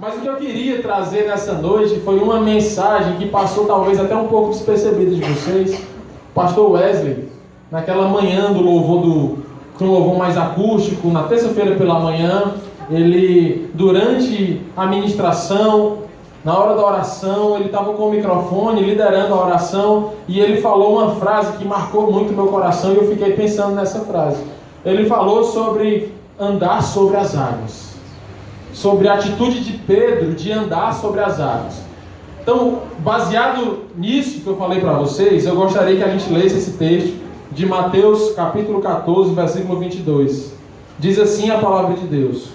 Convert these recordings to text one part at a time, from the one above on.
Mas o que eu queria trazer nessa noite foi uma mensagem que passou talvez até um pouco despercebida de vocês. O pastor Wesley, naquela manhã do louvor com um louvor mais acústico, na terça-feira pela manhã, ele, durante a ministração, na hora da oração, ele estava com o microfone, liderando a oração, e ele falou uma frase que marcou muito meu coração, e eu fiquei pensando nessa frase. Ele falou sobre andar sobre as águas, sobre a atitude de Pedro de andar sobre as águas. Então, baseado nisso que eu falei para vocês, eu gostaria que a gente lesse esse texto de Mateus capítulo 14, versículo 22. Diz assim a palavra de Deus: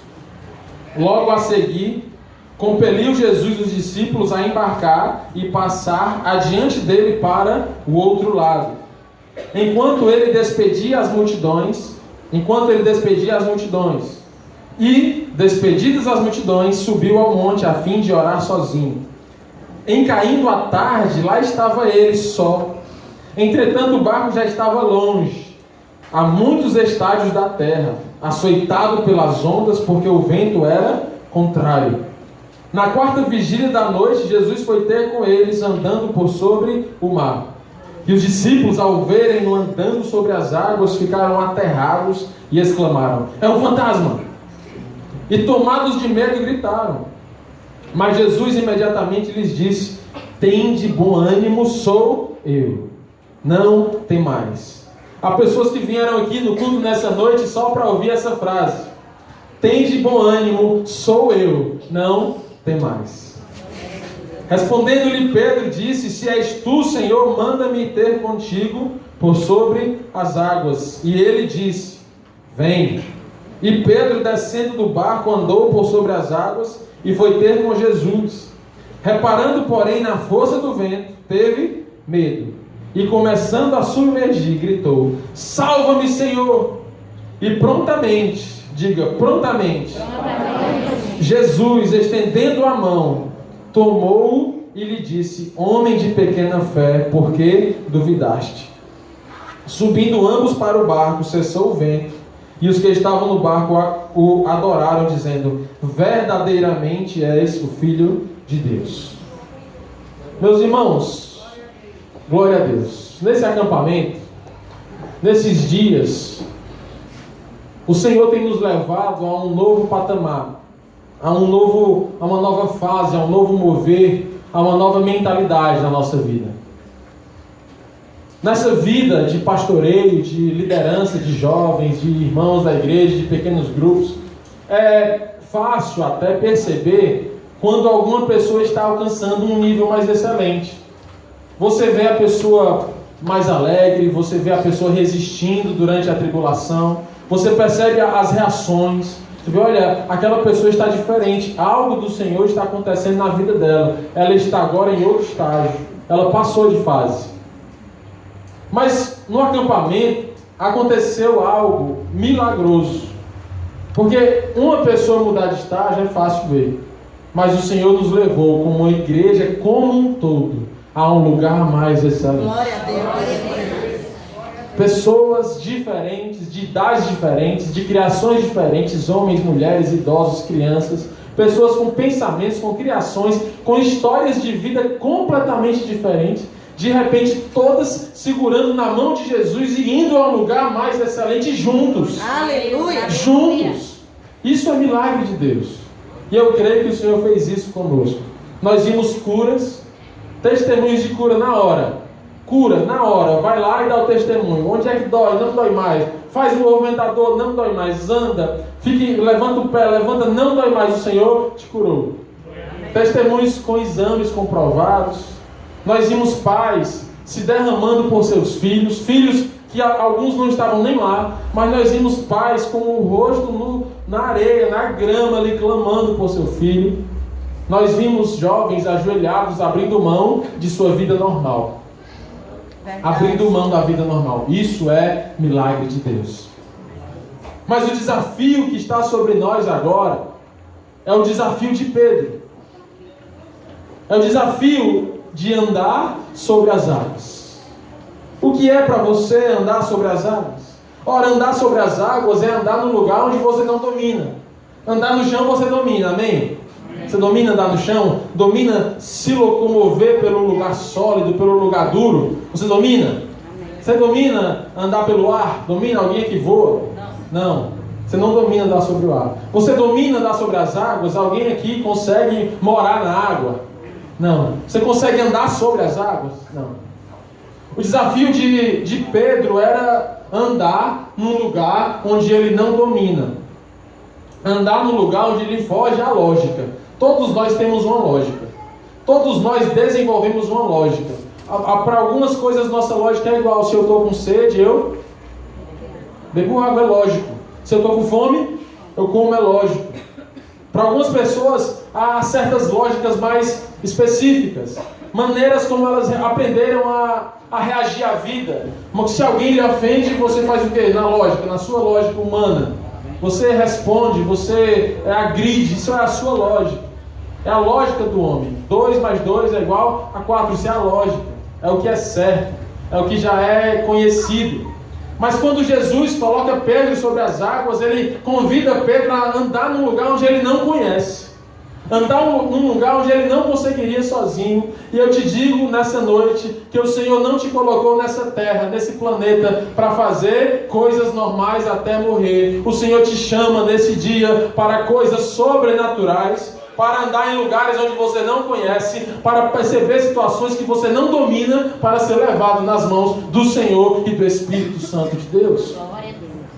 logo a seguir, compeliu Jesus os discípulos a embarcar e passar adiante dele para o outro lado. Enquanto ele despedia as multidões, e, despedidas as multidões, subiu ao monte a fim de orar sozinho. Em caindo a tarde, lá estava ele só. Entretanto, o barco já estava longe, a muitos estádios da terra, açoitado pelas ondas, porque o vento era contrário. Na quarta vigília da noite, Jesus foi ter com eles, andando por sobre o mar. E os discípulos, ao verem-no andando sobre as águas, ficaram aterrados e exclamaram: é um fantasma! E tomados de medo, gritaram. Mas Jesus imediatamente lhes disse: tende bom ânimo, sou eu, não temais. Há pessoas que vieram aqui no culto nessa noite só para ouvir essa frase: tende bom ânimo, sou eu, não temais. Respondendo-lhe Pedro, disse: se és tu, Senhor, manda-me ter contigo por sobre as águas. E ele disse: vem. E Pedro, descendo do barco, andou por sobre as águas e foi ter com Jesus. Reparando, porém, na força do vento, teve medo. E começando a submergir, gritou: salva-me, Senhor! E prontamente, diga, prontamente, Jesus, estendendo a mão, tomou-o e lhe disse: homem de pequena fé, por que duvidaste? Subindo ambos para o barco, cessou o vento, e os que estavam no barco o adoraram, dizendo: verdadeiramente és o Filho de Deus. Meus irmãos, glória a Deus. Nesse acampamento, nesses dias, o Senhor tem nos levado a um novo patamar, a uma nova fase, a um novo mover, a uma nova mentalidade na nossa vida. Nessa vida de pastoreio, de liderança de jovens, de irmãos da igreja, de pequenos grupos, é fácil até perceber quando alguma pessoa está alcançando um nível mais excelente. Você vê a pessoa mais alegre, você vê a pessoa resistindo durante a tribulação, você percebe as reações. Você vê, olha, aquela pessoa está diferente, algo do Senhor está acontecendo na vida dela, ela está agora em outro estágio, ela passou de fase. Mas no acampamento aconteceu algo milagroso, porque uma pessoa mudar de estágio é fácil ver, mas o Senhor nos levou como uma igreja como um todo a um lugar mais excelente. Glória a Deus. Pessoas diferentes, de idades diferentes, de criações diferentes, homens, mulheres, idosos, crianças, pessoas com pensamentos, com criações, com histórias de vida completamente diferentes, de repente todas segurando na mão de Jesus e indo a um lugar mais excelente juntos. Aleluia! Juntos. Isso é milagre de Deus. E eu creio que o Senhor fez isso conosco. Nós vimos curas, testemunhos de cura na hora. Cura na hora, vai lá e dá o testemunho. Onde é que dói? Não dói mais. Faz o movimentador, não dói mais. Anda, levanta o pé, levanta, não dói mais. O Senhor te curou. Testemunhos com exames comprovados. Nós vimos pais se derramando por seus filhos, filhos que alguns não estavam nem lá, mas nós vimos pais com o rosto na areia, na grama ali, clamando por seu filho. Nós vimos jovens ajoelhados, abrindo mão de sua vida normal. Abrindo mão da vida normal. Isso é milagre de Deus. Mas o desafio que está sobre nós agora é o desafio de Pedro. É o desafio de andar sobre as águas. O que é para você andar sobre as águas? Ora, andar sobre as águas é andar num lugar onde você não domina. Andar no chão você domina, amém? Você domina andar no chão? Domina se locomover pelo lugar sólido, pelo lugar duro? Você domina? Você domina andar pelo ar? Domina alguém que voa? Não. Você não domina andar sobre o ar. Você domina andar sobre as águas? Alguém aqui consegue morar na água? Não. Você consegue andar sobre as águas? Não. O desafio de Pedro era andar num lugar onde ele não domina. Andar num lugar onde ele foge à lógica. Todos nós temos uma lógica. Todos nós desenvolvemos uma lógica. Para algumas coisas nossa lógica é igual. Se eu estou com sede, eu bebo água, é lógico. Se eu estou com fome, eu como, é lógico. Para algumas pessoas há certas lógicas mais específicas. Maneiras como elas aprenderam a reagir à vida. Se alguém lhe ofende, você faz o quê? Na lógica, na sua lógica humana. Você responde, você agride, isso é a sua lógica. É a lógica do homem. 2 mais 2 é igual a 4, isso é a lógica. É o que é certo, é o que já é conhecido. Mas quando Jesus coloca Pedro sobre as águas, ele convida Pedro a andar num lugar onde ele não conhece. Andar num lugar onde ele não conseguiria sozinho. E eu te digo nessa noite que o Senhor não te colocou nessa terra, nesse planeta, para fazer coisas normais até morrer. O Senhor te chama nesse dia para coisas sobrenaturais, para andar em lugares onde você não conhece, para perceber situações que você não domina, para ser levado nas mãos do Senhor e do Espírito Santo de Deus.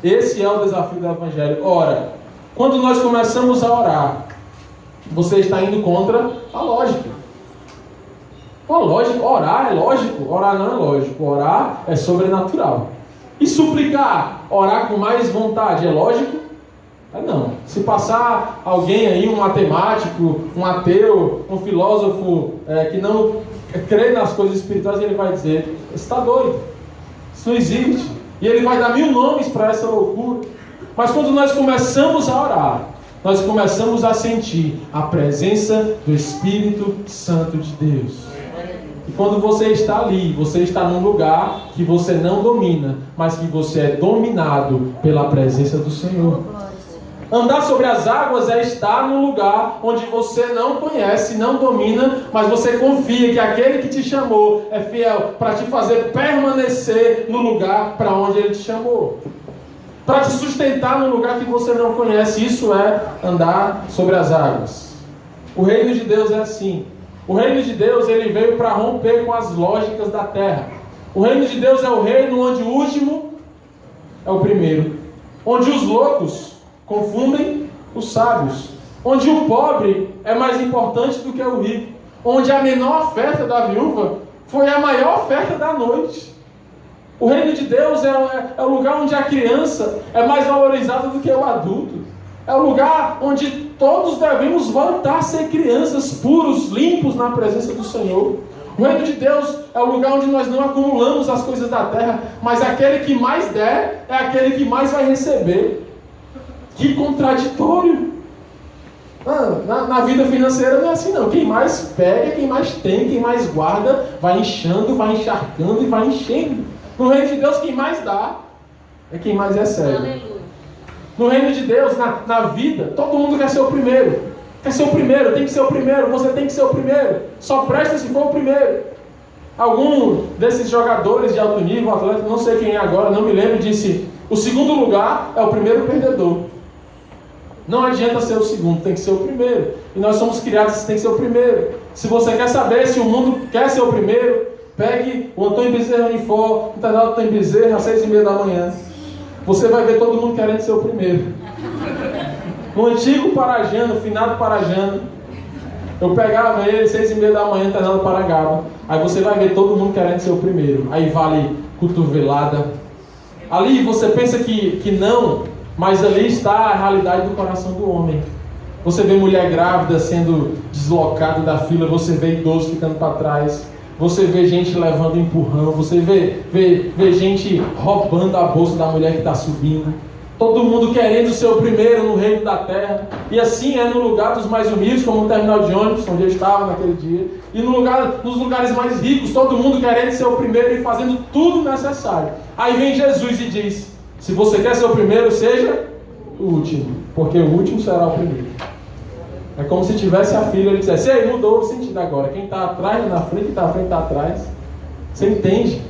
Esse é o desafio do Evangelho. Ora, quando nós começamos a orar, você está indo contra a lógica. A lógica, orar é lógico, orar não é lógico, orar é sobrenatural. E suplicar, orar com mais vontade, é lógico? Não. Se passar alguém aí, um matemático, um ateu, um filósofo que não crê nas coisas espirituais, ele vai dizer: você está doido, isso não existe. E ele vai dar 1000 nomes para essa loucura. Mas quando nós começamos a orar, nós começamos a sentir a presença do Espírito Santo de Deus. E quando você está ali, você está num lugar que você não domina, mas que você é dominado pela presença do Senhor. Andar sobre as águas é estar num lugar onde você não conhece, não domina, mas você confia que aquele que te chamou é fiel para te fazer permanecer no lugar para onde ele te chamou. Para te sustentar num lugar que você não conhece. Isso é andar sobre as águas. O reino de Deus é assim. O reino de Deus, ele veio para romper com as lógicas da terra. O reino de Deus é o reino onde o último é o primeiro. Onde os loucos confundem os sábios. Onde o pobre é mais importante do que o rico. Onde a menor oferta da viúva foi a maior oferta da noite. O reino de Deus é o lugar onde a criança é mais valorizada do que o adulto. É o lugar onde todos devemos voltar a ser crianças, puros, limpos na presença do Senhor. O reino de Deus é o lugar onde nós não acumulamos as coisas da terra, mas aquele que mais der é aquele que mais vai receber. Que contraditório! Na vida financeira não é assim não. Quem mais pega, quem mais tem, quem mais guarda, vai inchando, vai encharcando e vai enchendo. No reino de Deus, quem mais dá é quem mais recebe. Aleluia. No reino de Deus, na vida, todo mundo quer ser o primeiro. Quer ser o primeiro, tem que ser o primeiro, você tem que ser o primeiro. Só presta se for o primeiro. Algum desses jogadores de alto nível, atleta, não sei quem é agora, não me lembro, disse: o segundo lugar é o primeiro perdedor. Não adianta ser o segundo, tem que ser o primeiro. E nós somos criados, você tem que ser o primeiro. Se você quer saber se o mundo quer ser o primeiro, pegue o Antônio Bezerra Unifor, internado do Antônio Bezerra, às 6h30 da manhã. Você vai ver todo mundo querendo ser o primeiro. No antigo Parajano, finado Parajano, eu pegava ele 6h30 da manhã, internado do Parangaba. Aí você vai ver todo mundo querendo ser o primeiro. Aí vale cotovelada. Ali você pensa que não, mas ali está a realidade do coração do homem. Você vê mulher grávida sendo deslocada da fila, você vê idoso ficando para trás. Você vê gente levando empurrão, você vê gente roubando a bolsa da mulher que está subindo. Todo mundo querendo ser o primeiro no reino da terra. E assim é no lugar dos mais humildes, como o terminal de ônibus, onde eu estava naquele dia. E nos lugares mais ricos, todo mundo querendo ser o primeiro e fazendo tudo necessário. Aí vem Jesus e diz: se você quer ser o primeiro, seja o último, porque o último será o primeiro. É como se tivesse a filha, ele dissesse: ei, mudou o sentido agora. Quem está atrás está na frente, quem está à frente está atrás. Você entende?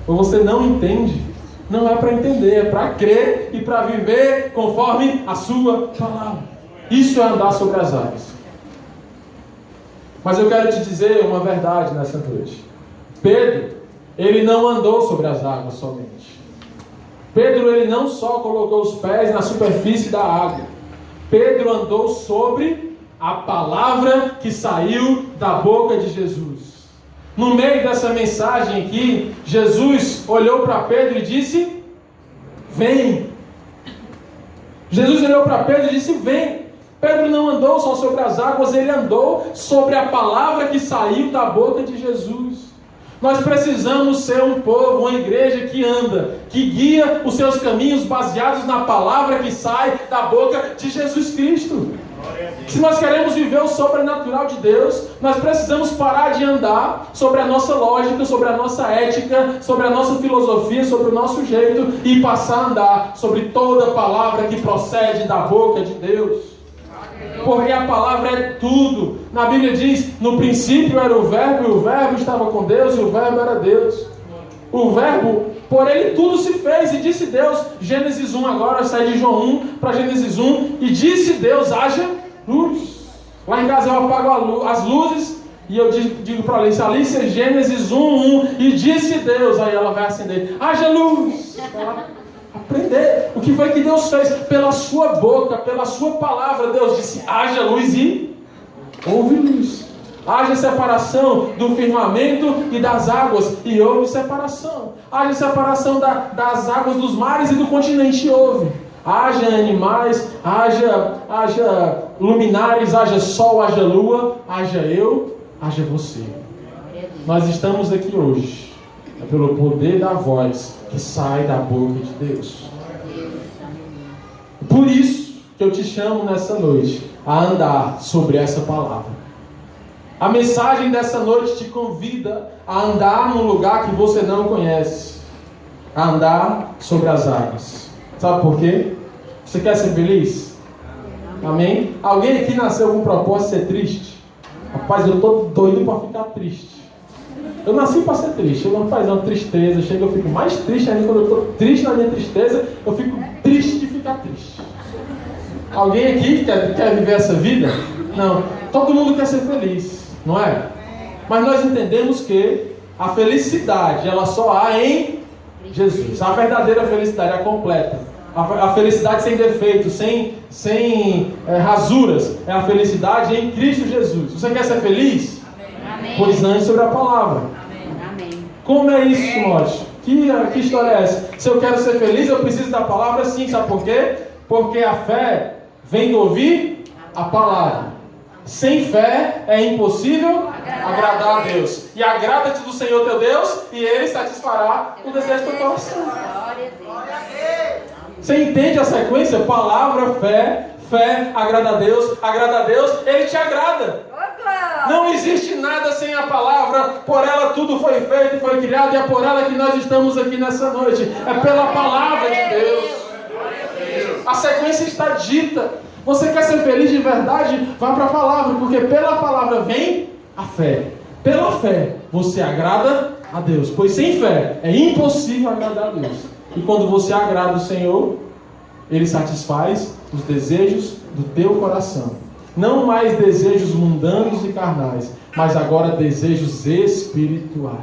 Ou você não entende? Não é para entender, é para crer e para viver conforme a sua palavra. Isso é andar sobre as águas. Mas eu quero te dizer uma verdade nessa noite. Pedro, ele não andou sobre as águas somente. Pedro, ele não só colocou os pés na superfície da água. Pedro andou sobre a palavra que saiu da boca de Jesus. No meio dessa mensagem aqui, Jesus olhou para Pedro e disse: vem. Jesus olhou para Pedro e disse: vem. Pedro não andou só sobre as águas, ele andou sobre a palavra que saiu da boca de Jesus. Nós precisamos ser um povo, uma igreja que anda, que guia os seus caminhos baseados na palavra que sai da boca de Jesus Cristo. Se nós queremos viver o sobrenatural de Deus, nós precisamos parar de andar sobre a nossa lógica, sobre a nossa ética, sobre a nossa filosofia, sobre o nosso jeito e passar a andar sobre toda a palavra que procede da boca de Deus. Porque a palavra é tudo. Na Bíblia diz: no princípio era o verbo, e o verbo estava com Deus, e o verbo era Deus. O verbo, por ele tudo se fez, e disse Deus. Gênesis 1 agora, sai de João 1 para Gênesis 1, e disse Deus: haja luz. Lá em casa eu apago as luzes, e eu digo para Alice, Gênesis 1, e disse Deus. Aí ela vai acender: haja luz. Aprender o que foi que Deus fez pela sua boca, pela sua palavra. Deus disse: haja luz, e houve luz. Haja separação do firmamento e das águas, e houve separação. Haja separação das águas dos mares e do continente, e houve. Haja animais, haja luminares, haja sol, haja lua, haja eu, haja você. Nós estamos aqui hoje pelo poder da voz que sai da boca de Deus. Por isso que eu te chamo nessa noite a andar sobre essa palavra. A mensagem dessa noite te convida a andar num lugar que você não conhece, a andar sobre as águas. Sabe por quê? Você quer ser feliz? Amém? Alguém aqui nasceu com o propósito de ser triste? Rapaz, eu estou doido para ficar triste. Eu nasci para ser triste. Eu não faço uma tristeza. Chega, eu fico mais triste ainda. Quando eu estou triste na minha tristeza, eu fico triste de ficar triste. Alguém aqui quer viver essa vida? Não. Todo mundo quer ser feliz, não é? Mas nós entendemos que a felicidade, ela só há em Jesus. A verdadeira felicidade, a completa. A felicidade sem defeitos, sem rasuras. É a felicidade em Cristo Jesus. Você quer ser feliz? Amém. Pois ande sobre a palavra. Amém. Como é isso, Timóteo? Que história é essa? Se eu quero ser feliz, eu preciso da palavra? Sim. Sabe por quê? Porque a fé vem de ouvir a palavra. Sem fé é impossível agradar a Deus. E agrada-te do Senhor teu Deus, e Ele satisfará o desejo do teu coração. Você entende a sequência? Palavra, fé, agrada a Deus, Ele te agrada. Não existe nada sem a palavra. Por ela tudo foi feito e foi criado, e é por ela que nós estamos aqui nessa noite. É pela palavra de Deus. A sequência está dita. Você quer ser feliz de verdade? Vá para a palavra, porque pela palavra vem a fé. Pela fé você agrada a Deus, pois sem fé é impossível agradar a Deus. E quando você agrada o Senhor, Ele satisfaz os desejos do teu coração. Não mais desejos mundanos e carnais, mas agora desejos espirituais.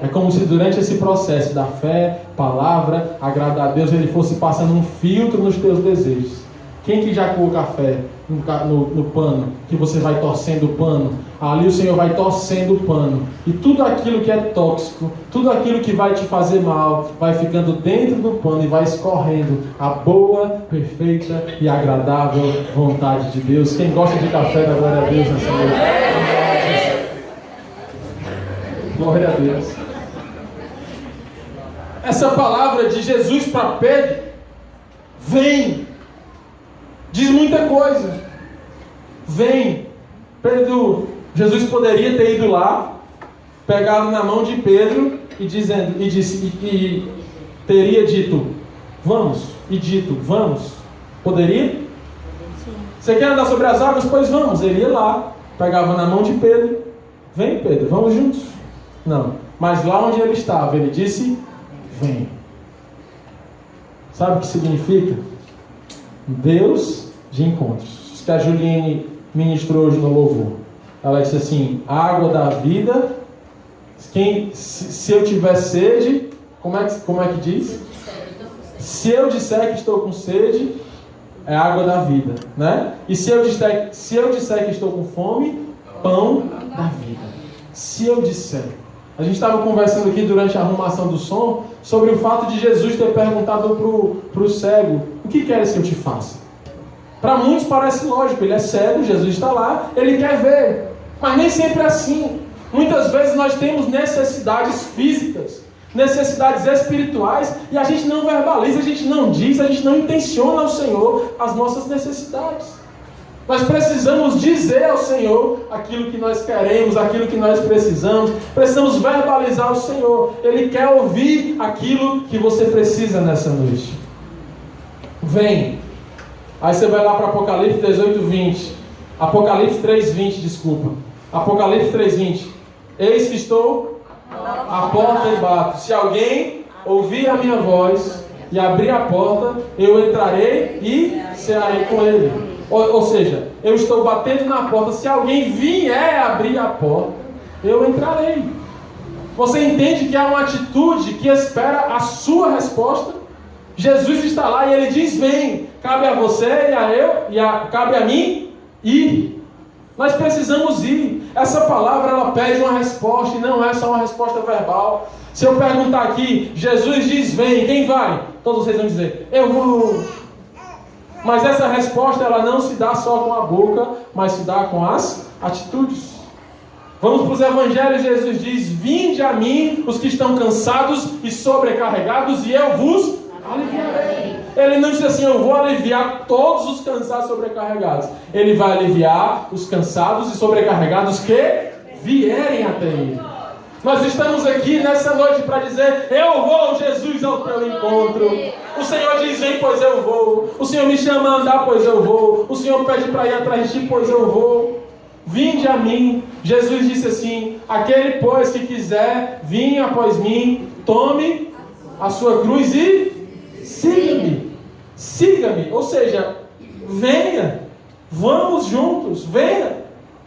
É como se durante esse processo da fé, palavra, agradar a Deus, Ele fosse passando um filtro nos teus desejos. Quem que já coou café no pano, que você vai torcendo o pano? Ali o Senhor vai torcendo o pano. E tudo aquilo que é tóxico, tudo aquilo que vai te fazer mal, vai ficando dentro do pano e vai escorrendo a boa, perfeita e agradável vontade de Deus. Quem gosta de café, dá glória a Deus nessa noite. Glória a Deus. Essa palavra de Jesus para Pedro, vem, diz muita coisa. Vem. Jesus poderia ter ido lá, pegado na mão de Pedro e teria dito, vamos. E dito, vamos. Poderia? Sim. Você quer andar sobre as águas? Pois vamos. Ele ia lá, pegava na mão de Pedro. Vem, Pedro, vamos juntos. Não, mas lá onde ele estava, ele disse, vem. Sabe o que significa? Deus de encontros. Isso que a Juliane ministrou hoje no louvor. Ela disse assim, água da vida. Se eu tiver sede, como é que diz? Se eu disser que estou com sede, é água da vida, né? E se eu disser que estou com fome, pão da vida. Se eu disser. A gente estava conversando aqui durante a arrumação do som sobre o fato de Jesus ter perguntado para o cego, o que queres que eu te faça? Para muitos parece lógico, ele é cego, Jesus está lá, ele quer ver. Mas nem sempre é assim. Muitas vezes nós temos necessidades físicas, necessidades espirituais, e a gente não verbaliza, a gente não diz, a gente não intenciona ao Senhor as nossas necessidades. Nós precisamos dizer ao Senhor aquilo que nós queremos, aquilo que nós precisamos. Precisamos verbalizar ao Senhor. Ele quer ouvir aquilo que você precisa nessa noite. Vem. Aí você vai lá para Apocalipse 18:20. Apocalipse 3:20, desculpa. Apocalipse 3:20. Eis que estou à porta e bato. Se alguém ouvir a minha voz e abrir a porta, eu entrarei e cearei com ele. Ou seja, eu estou batendo na porta. Se alguém vier abrir a porta, eu entrarei. Você entende que há uma atitude que espera a sua resposta? Jesus está lá e ele diz, vem. Cabe a você e a eu, cabe a mim ir. Nós precisamos ir. Essa palavra ela pede uma resposta e não é só uma resposta verbal. Se eu perguntar aqui, Jesus diz, vem. Quem vai? Todos vocês vão dizer, eu vou. Mas essa resposta ela não se dá só com a boca, mas se dá com as atitudes. Vamos para os evangelhos. Jesus diz, vinde a mim os que estão cansados e sobrecarregados e eu vos aliviarei. Ele não diz assim, eu vou aliviar todos os cansados e sobrecarregados. Ele vai aliviar os cansados e sobrecarregados que vierem até ele. Nós estamos aqui nessa noite para dizer, eu vou, Jesus, ao teu encontro. O Senhor diz, vem, pois eu vou. O Senhor me chama a andar, pois eu vou. O Senhor pede para ir atrás de ti, pois eu vou. Vinde a mim. Jesus disse assim, aquele, pois, que quiser vir após mim, tome a sua cruz e siga-me. Siga-me. Ou seja, venha. Vamos juntos. Venha.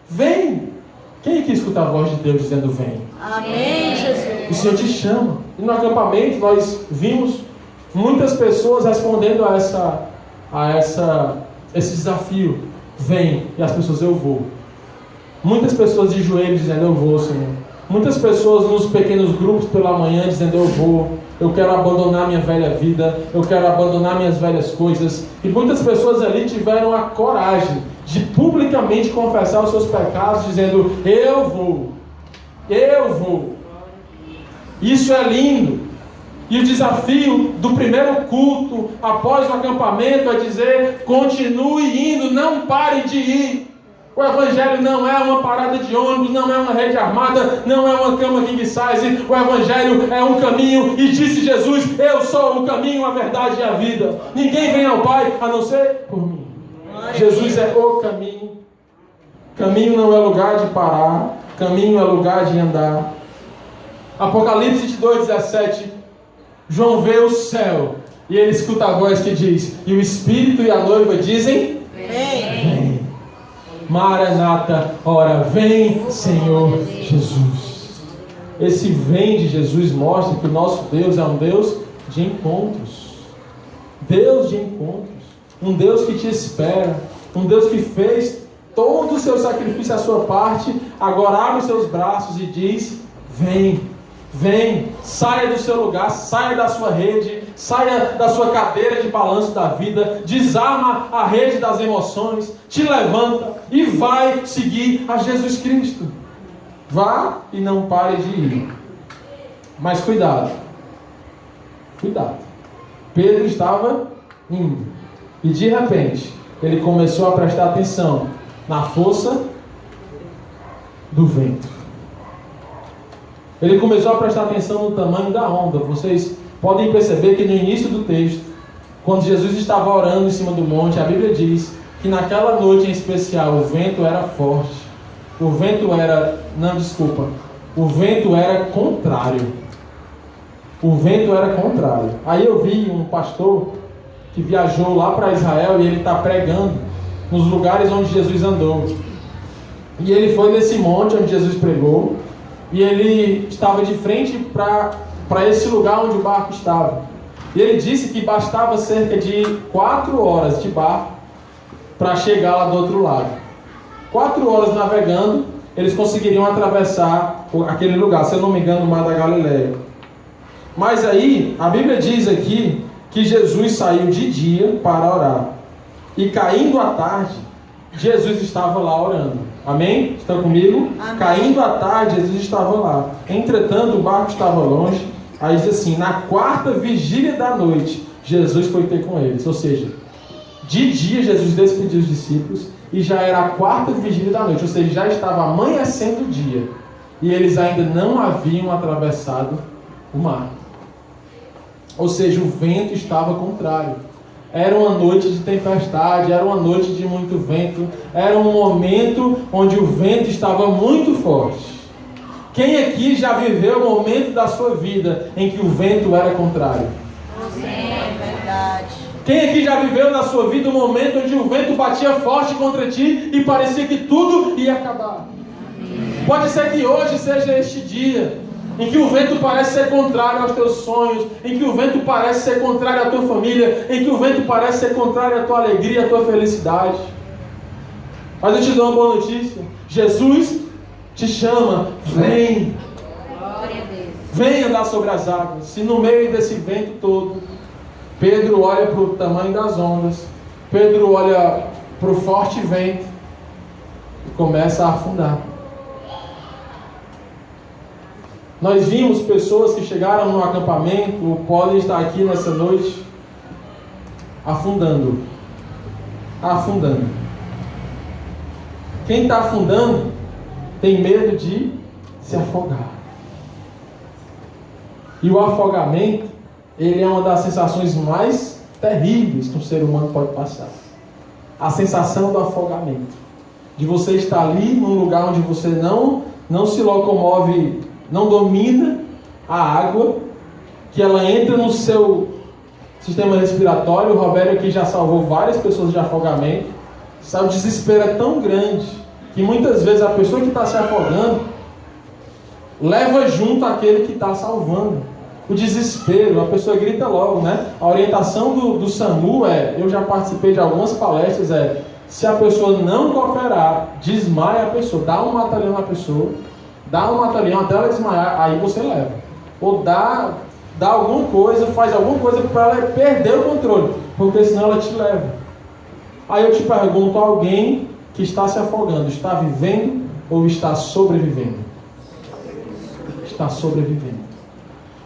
Vem. Quem aqui escuta a voz de Deus dizendo vem? Amém, Jesus. O Senhor te chama. E no acampamento nós vimos muitas pessoas respondendo a esse desafio. Vem. E as pessoas, eu vou. Muitas pessoas de joelhos dizendo, eu vou, Senhor. Muitas pessoas nos pequenos grupos pela manhã dizendo, eu vou. Eu quero abandonar minha velha vida. Eu quero abandonar minhas velhas coisas. E muitas pessoas ali tiveram a coragem de publicamente confessar os seus pecados, dizendo, eu vou. Eu vou. Isso é lindo. E o desafio do primeiro culto, após o acampamento, é dizer, continue indo, não pare de ir. O Evangelho não é uma parada de ônibus, não é uma rede armada, não é uma cama king size. O Evangelho é um caminho, e disse Jesus, eu sou o caminho, a verdade e a vida. Ninguém vem ao Pai, a não ser por mim. Jesus é o caminho. Caminho não é lugar de parar, caminho é lugar de andar. Apocalipse 22:17, João vê o céu, e ele escuta a voz que diz, e o Espírito e a noiva dizem, vem. Maranata, ora vem, Senhor Jesus. Esse vem de Jesus mostra que o nosso Deus é um Deus de encontros. Deus de encontros. Um Deus que te espera. Um Deus que fez todo o seu sacrifício à sua parte. Agora abre os seus braços e diz, vem. Vem, saia do seu lugar, saia da sua rede, saia da sua cadeira de balanço da vida, desarma a rede das emoções, te levanta e vai seguir a Jesus Cristo. Vá e não pare de ir. Mas cuidado. Cuidado. Pedro estava indo. E de repente, ele começou a prestar atenção na força do vento. Ele começou a prestar atenção no tamanho da onda. Vocês podem perceber que no início do texto, quando Jesus estava orando em cima do monte, a Bíblia diz que naquela noite em especial o vento era forte. O vento era contrário. O vento era contrário. Aí eu vi um pastor que viajou lá para Israel e ele está pregando nos lugares onde Jesus andou. E ele foi nesse monte onde Jesus pregou e ele estava de frente para esse lugar onde o barco estava. E ele disse que bastava cerca de 4 horas de barco para chegar lá do outro lado. 4 horas navegando, eles conseguiriam atravessar aquele lugar, se eu não me engano, o Mar da Galileia. Mas aí, a Bíblia diz aqui que Jesus saiu de dia para orar. E caindo à tarde, Jesus estava lá orando. Amém? Estão comigo? Amém. Caindo à tarde, Jesus estava lá. Entretanto, o barco estava longe. Aí diz assim, na 4ª vigília da noite, Jesus foi ter com eles. Ou seja, de dia Jesus despediu os discípulos e já era a 4ª vigília da noite. Ou seja, já estava amanhecendo o dia. E eles ainda não haviam atravessado o mar. Ou seja, o vento estava contrário. Era uma noite de tempestade, era uma noite de muito vento. Era um momento onde o vento estava muito forte. Quem aqui já viveu o momento da sua vida em que o vento era contrário? Sim, é verdade. Quem aqui já viveu na sua vida um momento onde o vento batia forte contra ti e parecia que tudo ia acabar? Pode ser que hoje seja este dia em que o vento parece ser contrário aos teus sonhos, em que o vento parece ser contrário à tua família, em que o vento parece ser contrário à tua alegria, à tua felicidade. Mas eu te dou uma boa notícia. Jesus te chama, vem. Glória a Deus. Vem andar sobre as águas. Se no meio desse vento todo, Pedro olha para o tamanho das ondas, Pedro olha para o forte vento e começa a afundar. Nós vimos pessoas que chegaram no acampamento, podem estar aqui nessa noite, afundando. Afundando. Quem está afundando tem medo de se afogar. E o afogamento, ele é uma das sensações mais terríveis que um ser humano pode passar. A sensação do afogamento. De você estar ali num lugar onde você não se locomove, não domina a água, que ela entra no seu sistema respiratório. O Roberto aqui já salvou várias pessoas de afogamento. Sabe, o desespero é tão grande que muitas vezes a pessoa que está se afogando leva junto aquele que está salvando. O desespero, a pessoa grita logo, né? A orientação do SAMU eu já participei de algumas palestras, se a pessoa não cooperar, desmaia a pessoa, dá um mata-leão na pessoa, dá um mata-leão até ela desmaiar, aí você leva. Ou dá alguma coisa, faz alguma coisa para ela perder o controle, porque senão ela te leva. Aí eu te pergunto, alguém que está se afogando, está vivendo ou está sobrevivendo? Está sobrevivendo.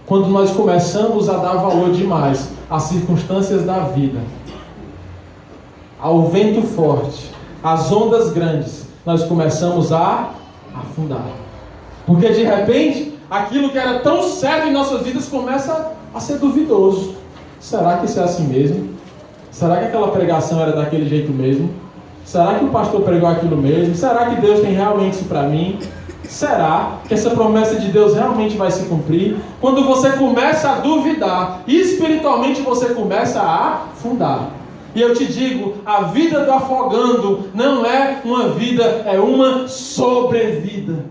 Quando nós começamos a dar valor demais às circunstâncias da vida, ao vento forte, às ondas grandes, nós começamos a afundar. Porque de repente, aquilo que era tão certo em nossas vidas começa a ser duvidoso. Será que isso é assim mesmo? Será que aquela pregação era daquele jeito mesmo? Será que o pastor pregou aquilo mesmo? Será que Deus tem realmente isso para mim? Será que essa promessa de Deus realmente vai se cumprir? Quando você começa a duvidar, espiritualmente você começa a afundar. E eu te digo, a vida do afogando não é uma vida, é uma sobrevida.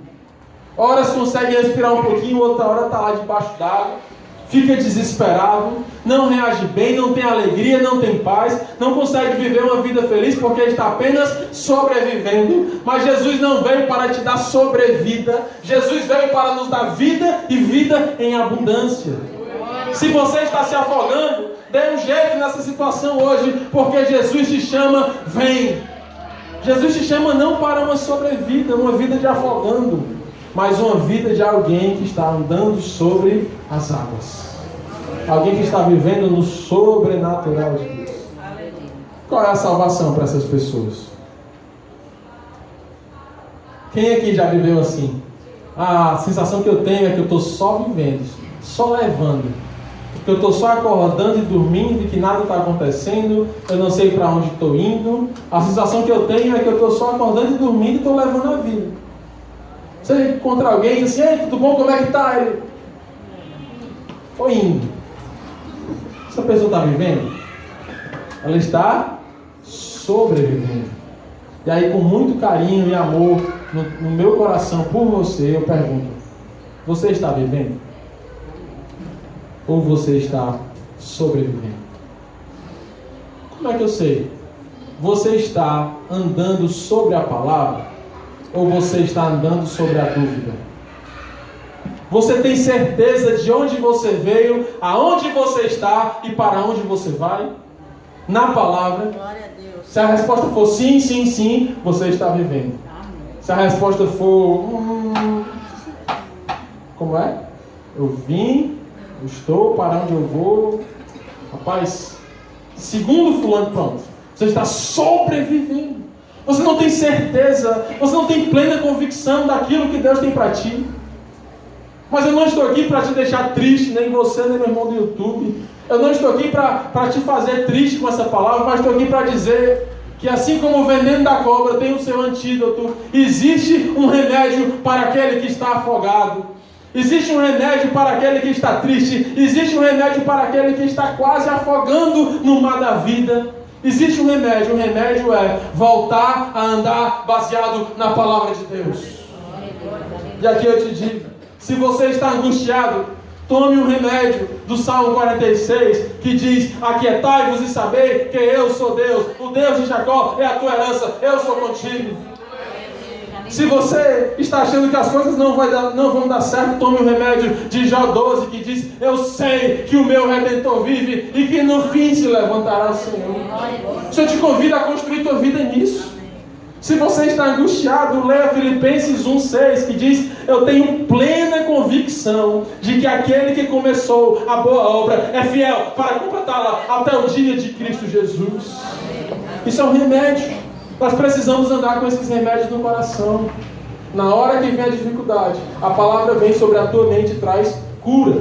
Horas consegue respirar um pouquinho, outra hora está lá debaixo d'água, fica desesperado, não reage bem, não tem alegria, não tem paz, não consegue viver uma vida feliz porque está apenas sobrevivendo. Mas Jesus não veio para te dar sobrevida, Jesus veio para nos dar vida e vida em abundância. Se você está se afogando, dê um jeito nessa situação hoje, porque Jesus te chama, vem. Jesus te chama não para uma sobrevida, uma vida de afogando, mas uma vida de alguém que está andando sobre as águas. Alguém que está vivendo no sobrenatural de Deus. Qual é a salvação para essas pessoas? Quem aqui já viveu assim? A sensação que eu tenho é que eu estou só vivendo, só levando. que eu estou só acordando e dormindo e que nada está acontecendo, eu não sei para onde estou indo. A sensação que eu tenho é que eu estou só acordando e dormindo e estou levando a vida. Você encontra alguém e diz assim: ei, tudo bom, como é que está? Ele: estou indo. Essa pessoa está vivendo? Ela está sobrevivendo. E aí, com muito carinho e amor no meu coração por você, eu pergunto: você está vivendo? Ou você está sobrevivendo? Como é que eu sei? Você está andando sobre a palavra? Ou você está andando sobre a dúvida? Você tem certeza de onde você veio, aonde você está e para onde você vai? Na palavra. Glória a Deus. Se a resposta for sim, sim, sim, você está vivendo. Se a resposta for como é? Eu vim, eu estou, para onde eu vou? Rapaz, segundo fulano, pronto, você está sobrevivendo. Você não tem certeza, você não tem plena convicção daquilo que Deus tem para ti. Mas eu não estou aqui para te deixar triste, nem você, nem meu irmão do YouTube. Eu não estou aqui para te fazer triste com essa palavra, mas estou aqui para dizer que assim como o veneno da cobra tem o seu antídoto, existe um remédio para aquele que está afogado. Existe um remédio para aquele que está triste. Existe um remédio para aquele que está quase afogando no mar da vida. Existe um remédio. O remédio é voltar a andar baseado na palavra de Deus. E aqui eu te digo, se você está angustiado, tome um remédio do Salmo 46, que diz: aquietai-vos e sabei que eu sou Deus, o Deus de Jacó é a tua herança, eu sou contigo. Se você está achando que as coisas não vão dar certo, tome o remédio de Jó 12, que diz: eu sei que o meu Redentor vive e que no fim se levantará o Senhor. O Senhor te convida a construir tua vida nisso. Se você está angustiado, leia Filipenses 1,6, que diz: eu tenho plena convicção de que aquele que começou a boa obra é fiel para completá-la até o dia de Cristo Jesus. Isso é um remédio. Nós precisamos andar com esses remédios no coração. Na hora que vem a dificuldade, a palavra vem sobre a tua mente e traz cura.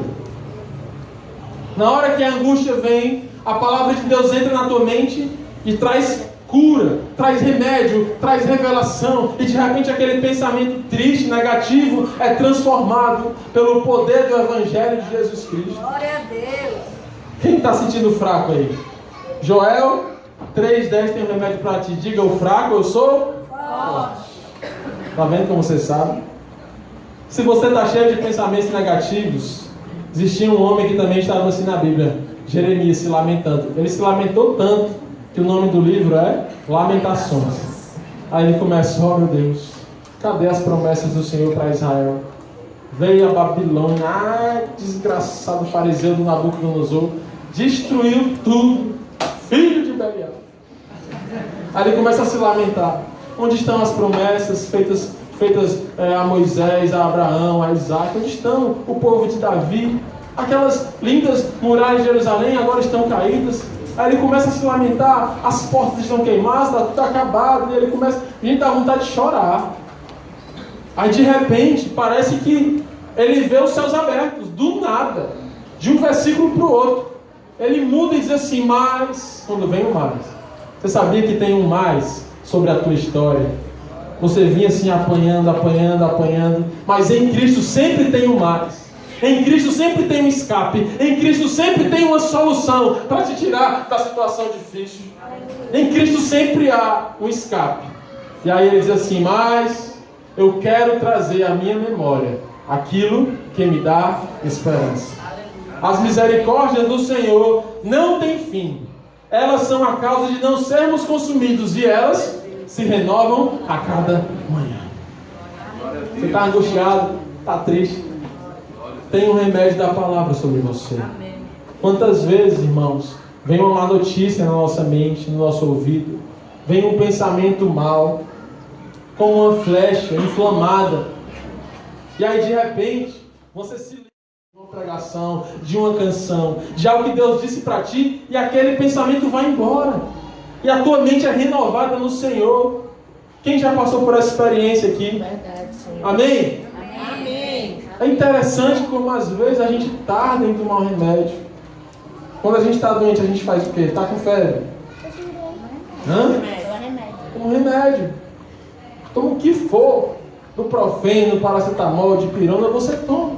Na hora que a angústia vem, a palavra de Deus entra na tua mente e traz cura, traz remédio, traz revelação. E de repente aquele pensamento triste, negativo, é transformado pelo poder do Evangelho de Jesus Cristo. Glória a Deus. Quem está sentindo fraco aí? Joel 3,10 tem um remédio para ti. Diga: o fraco eu sou forte. Está vendo como você sabe? Se você está cheio de pensamentos negativos, existia um homem que também estava assim na Bíblia, Jeremias, se lamentando. Ele se lamentou tanto que o nome do livro é Lamentações. Aí ele começa: oh meu Deus, cadê as promessas do Senhor para Israel? Veio a Babilônia, desgraçado fariseu do Nabucodonosor, destruiu tudo, filho de Belial. Aí ele começa a se lamentar. Onde estão as promessas feitas a Moisés, a Abraão, a Isaac? Onde estão o povo de Davi? Aquelas lindas muralhas de Jerusalém agora estão caídas. Aí ele começa a se lamentar. As portas estão queimadas, está tudo acabado. E ele começa, a gente dá vontade de chorar. Aí de repente parece que ele vê os céus abertos, do nada, de um versículo para o outro. Ele muda e diz assim: mas, quando vem o mais. Você sabia que tem um mais sobre a tua história? Você vinha assim apanhando, mas em Cristo sempre tem um mais. Em Cristo sempre tem um escape. Em Cristo sempre tem uma solução para te tirar da situação difícil. Em Cristo sempre há um escape. E aí ele diz assim: mas eu quero trazer à minha memória aquilo que me dá esperança. As misericórdias do Senhor não têm fim. Elas são a causa de não sermos consumidos, e elas se renovam a cada manhã. Você está angustiado, está triste? Tem um remédio da palavra sobre você. Quantas vezes, irmãos, vem uma má notícia na nossa mente, no nosso ouvido, vem um pensamento mau, como uma flecha inflamada, e aí de repente você se lembra de uma pregação, de uma canção, de algo que Deus disse para ti, e aquele pensamento vai embora, e a tua mente é renovada no Senhor. Quem já passou por essa experiência aqui? Verdade, Senhor. Amém? Amém. É interessante como às vezes a gente tarda em tomar um remédio. Quando a gente está doente, a gente faz o quê? Está com febre? Hã? Um remédio. Toma o que for, do profeno, paracetamol, de pirona, você toma.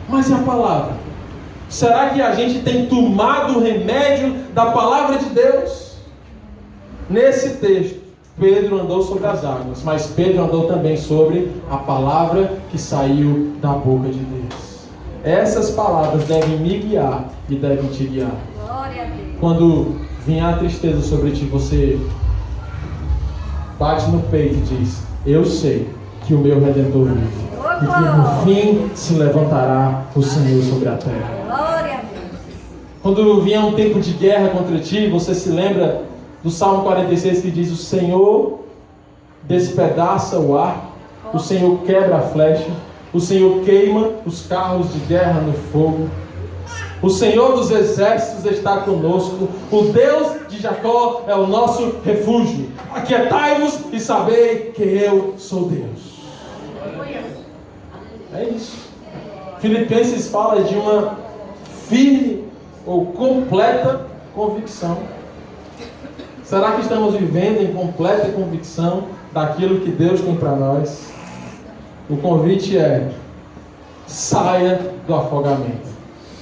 Mas e a palavra? Será que a gente tem tomado o remédio da palavra de Deus? Nesse texto, Pedro andou sobre as águas, mas Pedro andou também sobre a palavra que saiu da boca de Deus. Essas palavras devem me guiar e devem te guiar. Glória a Deus. Quando vier a tristeza sobre ti, você bate no peito e diz: eu sei que o meu Redentor vive, e que no fim se levantará o Senhor sobre a terra. Glória a Deus. Quando vier um tempo de guerra contra ti, você se lembra do Salmo 46 que diz: o Senhor despedaça o arco, o Senhor quebra a flecha, o Senhor queima os carros de guerra no fogo. O Senhor dos exércitos está conosco. O Deus de Jacó é o nosso refúgio. Aquietai-vos e sabei que eu sou Deus. É isso. Filipenses fala de uma firme ou completa convicção. Será que estamos vivendo em completa convicção daquilo que Deus tem para nós? O convite é: saia do afogamento.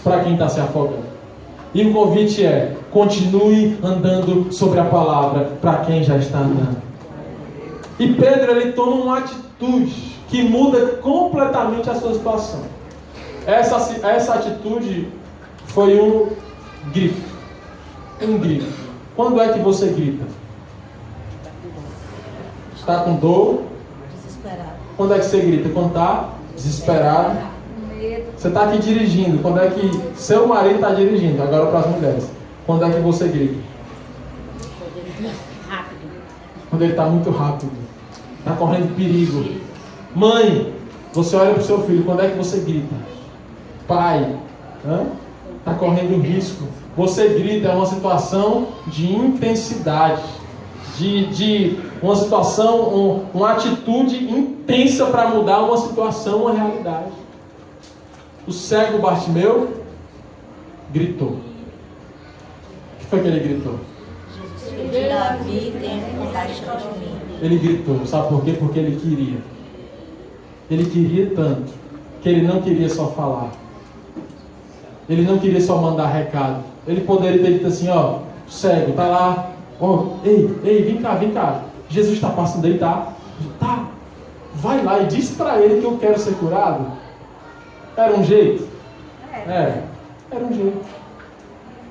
Para quem está se afogando. E o convite é: continue andando sobre a palavra para quem já está andando. E Pedro, ele toma uma atitude que muda completamente a sua situação. Essa atitude foi um grito. Um grito. Quando é que você grita? Está com dor? Desesperado. Quando é que você grita? Quando está desesperado? Você está aqui dirigindo. Quando é que seu marido está dirigindo? Agora para as mulheres. Quando é que você grita? Rápido. Quando ele está muito rápido. Está correndo perigo. Mãe, você olha para o seu filho. Quando é que você grita? Pai, está correndo risco. Você grita, é uma situação de intensidade. De uma situação, uma atitude intensa para mudar uma situação, uma realidade. O cego Bartimeu gritou. O que foi que ele gritou? Jesus, filho de Davi, tem compaixão de mim. Ele gritou, sabe por quê? Porque ele queria. Ele queria tanto que ele não queria só falar. Ele não queria só mandar recado. Ele poderia ter dito assim: ó, cego, tá lá. Ó, ei, vem cá. Jesus está passando aí, tá? Tá. Vai lá e diz para ele que eu quero ser curado. Era um jeito? Era um jeito.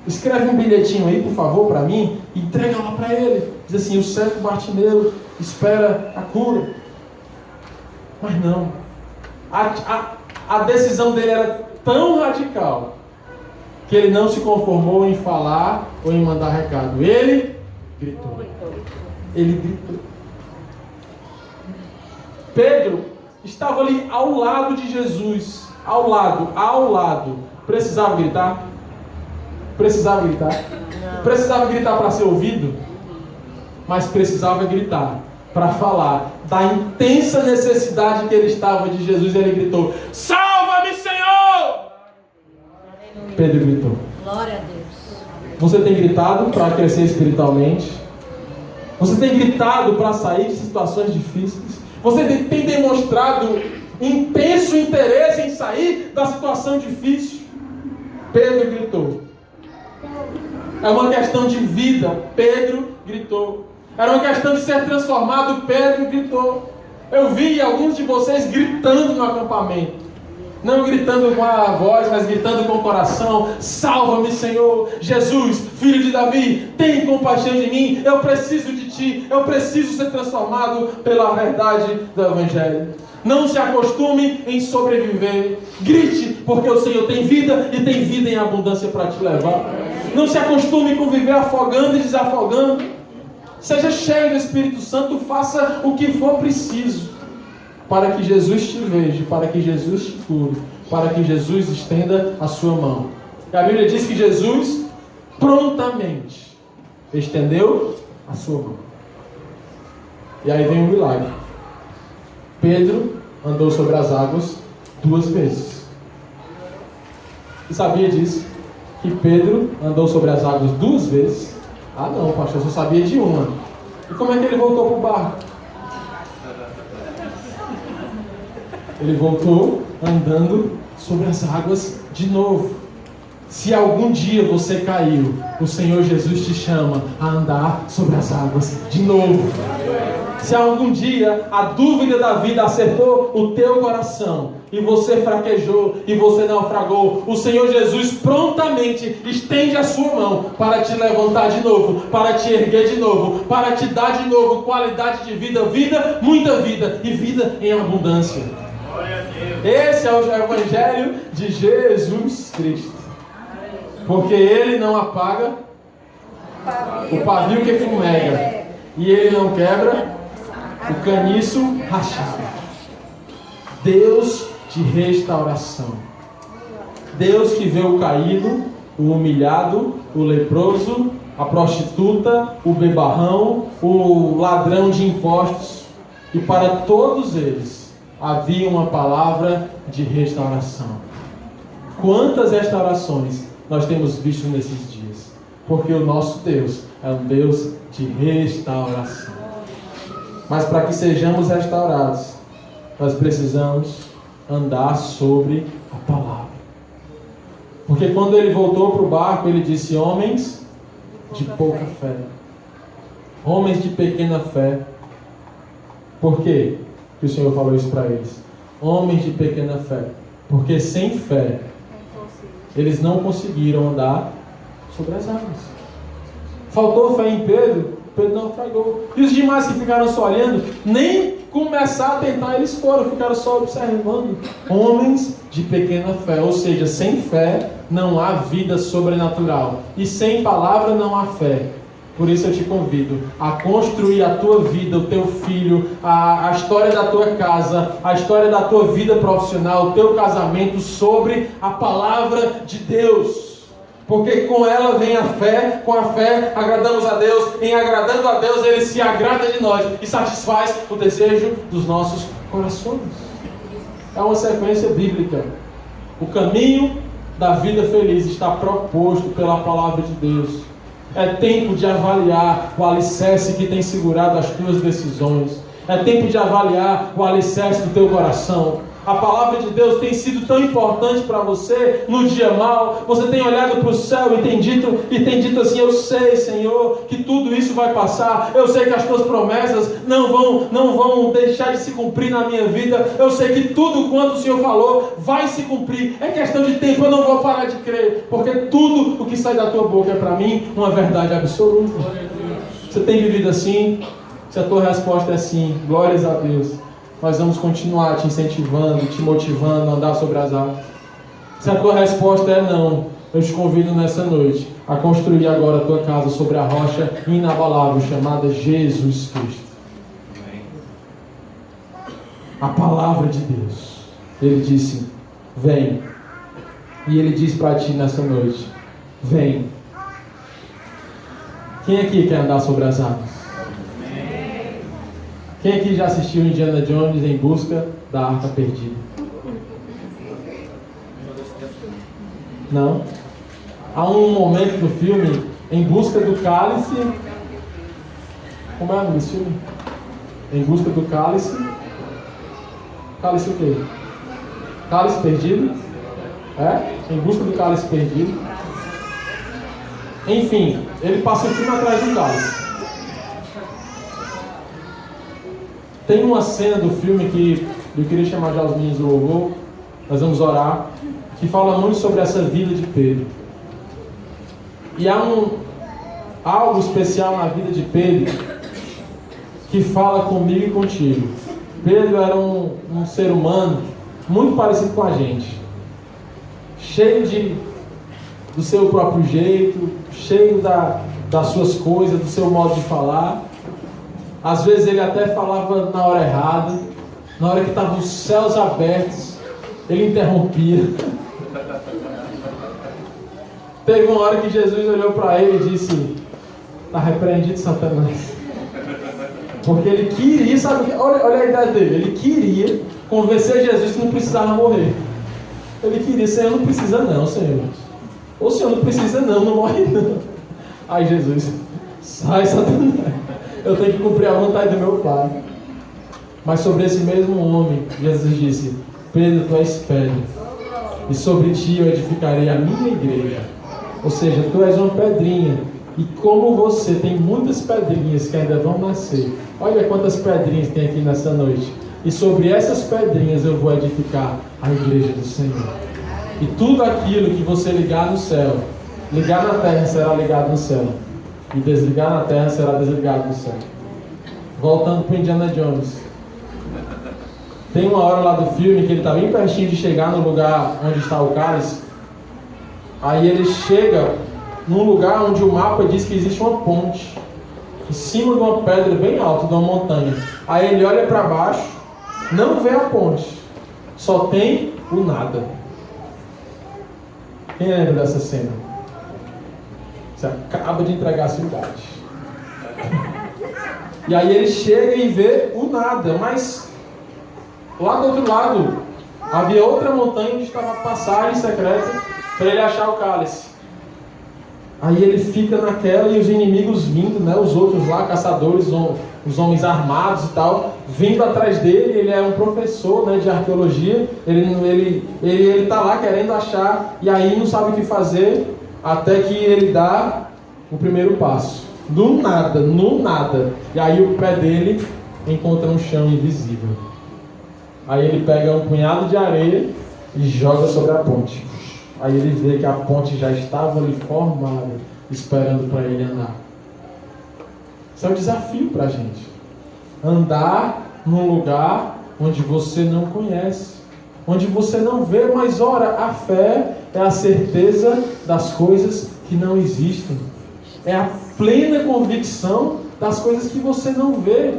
Escreve um bilhetinho aí, por favor, para mim, e entrega lá para ele. Diz assim: o cego Bartimeu espera a cura. Mas não. A decisão dele era tão radical que ele não se conformou em falar ou em mandar recado. Ele gritou. Ele gritou. Pedro estava ali ao lado de Jesus. Ao lado. Precisava gritar? Precisava gritar para ser ouvido? Mas precisava gritar para falar da intensa necessidade que ele estava de Jesus. Ele gritou: salva-me, Senhor! Pedro gritou. Glória a Deus. Você tem gritado para crescer espiritualmente? Você tem gritado para sair de situações difíceis? Você tem demonstrado intenso interesse em sair da situação difícil? Pedro gritou. É uma questão de vida. Pedro gritou. Era uma questão de ser transformado. Pedro gritou. Eu vi alguns de vocês gritando no acampamento. Não gritando com a voz, mas gritando com o coração: salva-me, Senhor. Jesus, filho de Davi, tem compaixão de mim. Eu preciso de ti. Eu preciso ser transformado pela verdade do Evangelho. Não se acostume em sobreviver. Grite, porque o Senhor tem vida e tem vida em abundância para te levar. Não se acostume com viver afogando e desafogando. Seja cheio do Espírito Santo. Faça o que for preciso para que Jesus te veja, para que Jesus te cure, para que Jesus estenda a sua mão. E a Bíblia diz que Jesus prontamente estendeu a sua mão. E aí vem o milagre. Pedro andou sobre as águas 2 vezes. Você sabia disso? Que Pedro andou sobre as águas 2 vezes? Ah não, pastor, eu só sabia de uma. E como é que ele voltou para o barco? Ele voltou andando sobre as águas de novo. Se algum dia você caiu, o Senhor Jesus te chama a andar sobre as águas de novo. Se algum dia a dúvida da vida acertou o teu coração e você fraquejou e você naufragou, o Senhor Jesus prontamente estende a sua mão para te levantar de novo, para te erguer de novo, para te dar de novo qualidade de vida, vida, muita vida e vida em abundância. Esse é o Evangelho de Jesus Cristo. Porque Ele não apaga o pavio que fumega, e Ele não quebra o caniço rachado. Deus de restauração. Deus que vê o caído, o humilhado, o leproso, a prostituta, o bebarrão, o ladrão de impostos. E para todos eles havia uma palavra de restauração. Quantas restaurações nós temos visto nesses dias? Porque o nosso Deus é um Deus de restauração. Mas para que sejamos restaurados, nós precisamos andar sobre a palavra. Porque quando ele voltou para o barco, ele disse: homens de pouca fé, homens de pequena fé. Por quê que o Senhor falou isso para eles? Homens de pequena fé. Porque sem fé eles não conseguiram andar sobre as águas. Faltou fé em Pedro, Pedro naufragou. E os demais que ficaram só olhando, nem começar a tentar eles foram, ficaram só observando. Homens de pequena fé, ou seja, sem fé não há vida sobrenatural. E sem palavra não há fé. Por isso eu te convido a construir a tua vida, o teu filho, a história da tua casa, a história da tua vida profissional, o teu casamento sobre a palavra de Deus. Porque com ela vem a fé, com a fé agradamos a Deus, em agradando a Deus Ele se agrada de nós e satisfaz o desejo dos nossos corações. É uma sequência bíblica. O caminho da vida feliz está proposto pela palavra de Deus. É tempo de avaliar o alicerce que tem segurado as tuas decisões. É tempo de avaliar o alicerce do teu coração. A palavra de Deus tem sido tão importante para você no dia mau. Você tem olhado para o céu e tem dito assim: eu sei, Senhor, que tudo isso vai passar. Eu sei que as tuas promessas não vão deixar de se cumprir na minha vida. Eu sei que tudo quanto o Senhor falou vai se cumprir. É questão de tempo, eu não vou parar de crer. Porque tudo o que sai da tua boca é para mim uma verdade absoluta. Você tem vivido assim? Se a tua resposta é sim, glórias a Deus. Nós vamos continuar te incentivando, te motivando a andar sobre as águas. Se a tua resposta é não, eu te convido nessa noite a construir agora a tua casa sobre a rocha inabalável chamada Jesus Cristo. A palavra de Deus. Ele disse: vem. E Ele diz para ti nessa noite: vem. Quem aqui quer andar sobre as águas? Quem aqui já assistiu Indiana Jones em busca da Arca Perdida? Não? Há um momento do filme, Em Busca do Cálice. Como é o nome desse filme? Em Busca do Cálice. Cálice o quê? Cálice Perdido? É? Em Busca do Cálice Perdido. Enfim, ele passa o filme atrás do cálice. Tem uma cena do filme que eu queria chamar já os meninos do louvor, nós vamos orar, que fala muito sobre essa vida de Pedro. E há algo especial na vida de Pedro que fala comigo e contigo. Pedro era um ser humano muito parecido com a gente, cheio do seu próprio jeito, cheio das suas coisas, do seu modo de falar. Às vezes ele até falava na hora errada, na hora que estavam os céus abertos, ele interrompia. Teve uma hora que Jesus olhou para ele e disse: está repreendido, Satanás. Porque ele queria, sabe, olha a ideia dele, ele queria convencer Jesus que não precisava morrer. Ele queria, Senhor, não precisa não, Senhor. O Senhor não precisa não morre não. Aí Jesus, sai, Satanás. Eu tenho que cumprir a vontade do meu Pai. Mas sobre esse mesmo homem, Jesus disse: Pedro, tu és pedra, e sobre ti eu edificarei a minha igreja. Ou seja, tu és uma pedrinha. E como você tem muitas pedrinhas que ainda vão nascer. Olha quantas pedrinhas tem aqui nessa noite. E sobre essas pedrinhas eu vou edificar a igreja do Senhor. E tudo aquilo que você ligar no céu, ligar na terra será ligado no céu. E desligar na terra será desligado no céu. Voltando para Indiana Jones. Tem uma hora lá do filme que ele está bem pertinho de chegar no lugar onde está o cálice. Aí ele chega num lugar onde o mapa diz que existe uma ponte em cima de uma pedra bem alta, de uma montanha. Aí ele olha para baixo, não vê a ponte, só tem o nada. Quem lembra dessa cena? Você acaba de entregar a cidade. E aí ele chega e vê o nada, mas lá do outro lado havia outra montanha onde estava a passagem secreta para ele achar o cálice. Aí ele fica naquela e os inimigos vindo, né, os outros lá, caçadores, os homens armados e tal, vindo atrás dele. Ele é um professor, né, de arqueologia, ele está lá querendo achar, e aí não sabe o que fazer, até que ele dá o primeiro passo. Do nada, no nada. E aí o pé dele encontra um chão invisível. Aí ele pega um punhado de areia e joga sobre a ponte. Aí ele vê que a ponte já estava ali formada, esperando para ele andar. Isso é um desafio para a gente. Andar num lugar onde você não conhece, onde você não vê, mas ora, a fé é a certeza das coisas que não existem. É a plena convicção das coisas que você não vê.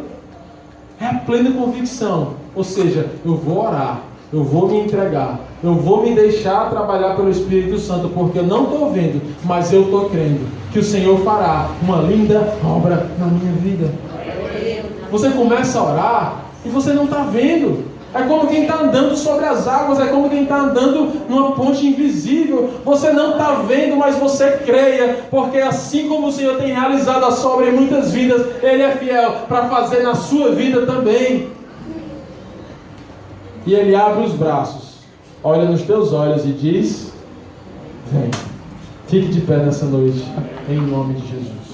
É a plena convicção. Ou seja, eu vou orar, eu vou me entregar, eu vou me deixar trabalhar pelo Espírito Santo, porque eu não estou vendo, mas eu estou crendo que o Senhor fará uma linda obra na minha vida. Você começa a orar e você não está vendo. É como quem está andando sobre as águas, é como quem está andando numa ponte invisível. Você não está vendo, mas você creia, porque assim como o Senhor tem realizado a sua obra em muitas vidas, Ele é fiel para fazer na sua vida também. E Ele abre os braços, olha nos teus olhos e diz: vem, fique de pé nessa noite, em nome de Jesus.